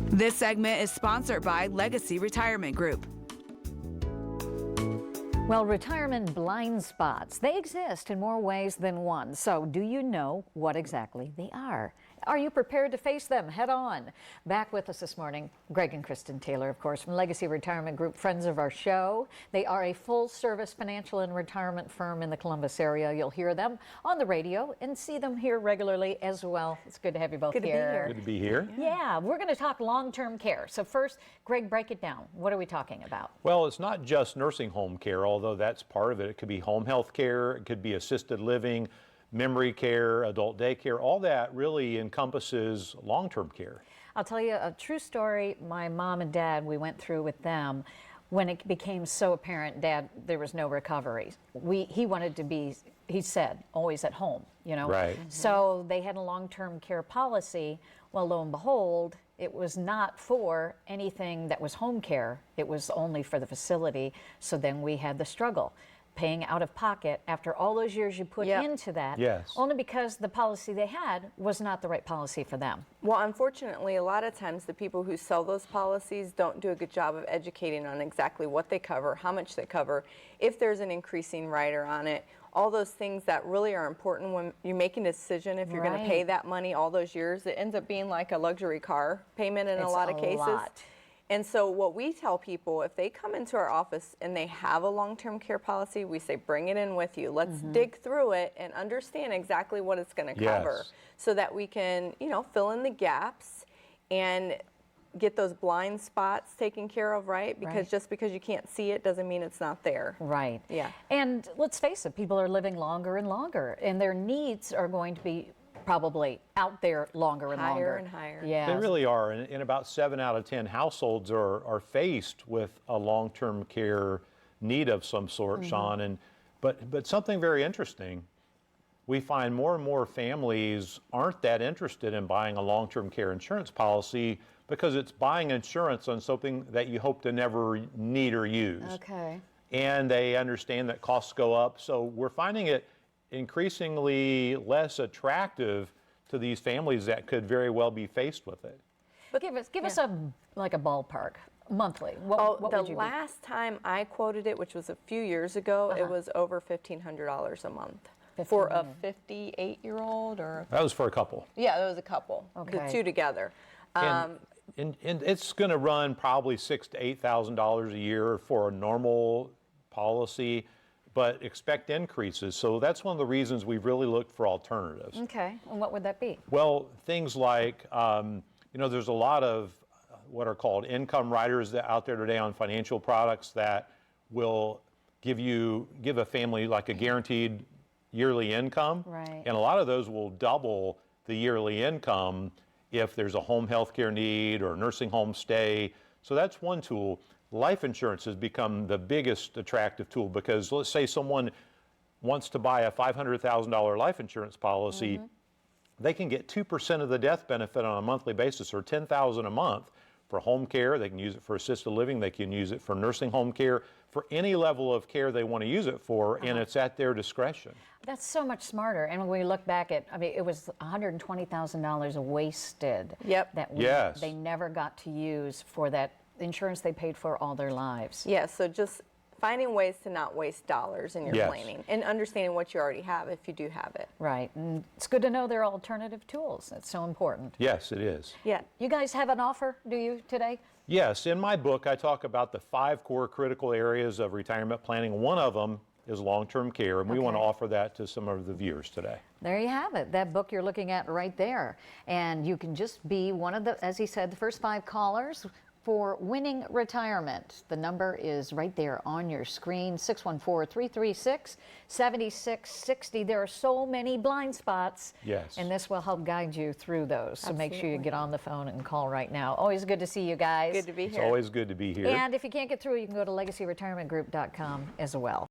This segment is sponsored by Legacy Retirement Group. Well, retirement blind spots, they exist in more ways than one. So do you know what exactly they are? Are you prepared to face them head on? Back with us this morning, Greg and Kristen Taylor, of course, from Legacy Retirement Group, friends of our show. They are a full-service financial and retirement firm in the Columbus area. You'll hear them on the radio and see them here regularly as well. It's good to have you both here. Good to be here. Yeah, we're going to talk long-term care. So first, Greg, break it down. What are we talking about? Well, it's not just nursing home care, although that's part of it. It could be home health care, it could be assisted living, memory care, adult daycare. All that really encompasses long-term care. I'll tell you a true story. My mom and dad, we went through with them. When it became so apparent, Dad, there was no recovery. He wanted to be, he said, always at home, you know. Right. So they had a long-term care policy. Well, lo and behold, it was not for anything that was home care. It was only for the facility. So then we had the struggle, paying out of pocket after all those years you put into that, Yes. only because the policy they had was not the right policy for them. Well, unfortunately, a lot of times the people who sell those policies don't do a good job of educating on exactly what they cover, how much they cover, if there's an increasing rider on it, all those things that really are important when you're making a decision if you're going to pay that money all those years. It ends up being like a luxury car payment in a lot of cases. And so what we tell people, if they come into our office and they have a long-term care policy, we say, bring it in with you. Let's dig through it and understand exactly what it's going to cover so that we can, you know, fill in the gaps and get those blind spots taken care of, right? Because just because you can't see it doesn't mean it's not there. Right. Yeah. And let's face it, people are living longer and longer, and their needs are going to be probably out there longer and longer. Higher and higher. Yeah. They really are, and about 7 out of 10 households are faced with a long-term care need of some sort, Sean. But something very interesting, we find more and more families aren't that interested in buying a long-term care insurance policy because it's buying insurance on something that you hope to never need or use. Okay. And they understand that costs go up, so we're finding it increasingly less attractive to these families that could very well be faced with it. But give us a ballpark monthly. What would you the last time I quoted it, which was a few years ago, it was over $1,500 a month for a 58-year-old or. That was for a couple. Yeah, there was a couple. Okay. The two together. And it's going to run probably $6,000 to $8,000 a year for a normal policy, but expect increases. So that's one of the reasons we've really looked for alternatives. Okay, and what would that be? Well, things like, you know, there's a lot of what are called income riders that out there today on financial products that will give a family like a guaranteed yearly income. Right. And a lot of those will double the yearly income if there's a home health care need or a nursing home stay. So that's one tool. Life insurance has become the biggest attractive tool because let's say someone wants to buy a $500,000 life insurance policy, they can get 2% of the death benefit on a monthly basis, or $10,000 a month for home care. They can use it for assisted living. They can use it for nursing home care, for any level of care they want to use it for, and it's at their discretion. That's so much smarter. And when we look back at, I mean, it was $120,000 wasted that they never got to use for that insurance they paid for all their lives. Yeah, so just finding ways to not waste dollars in your planning and understanding what you already have if you do have it. Right, and it's good to know there are alternative tools. That's so important. Yes, it is. Yeah. You guys have an offer, do you, today? Yes, in my book I talk about the 5 core critical areas of retirement planning. One of them is long-term care, and we want to offer that to some of the viewers today. There you have it, that book you're looking at right there. And you can just be one of the, as he said, the first 5 callers for winning retirement. The number is right there on your screen, 614-336-7660. There are so many blind spots. Yes. And this will help guide you through those. So make sure you get on the phone and call right now. Always good to see you guys. Good to be here. It's always good to be here. And if you can't get through, you can go to legacyretirementgroup.com as well.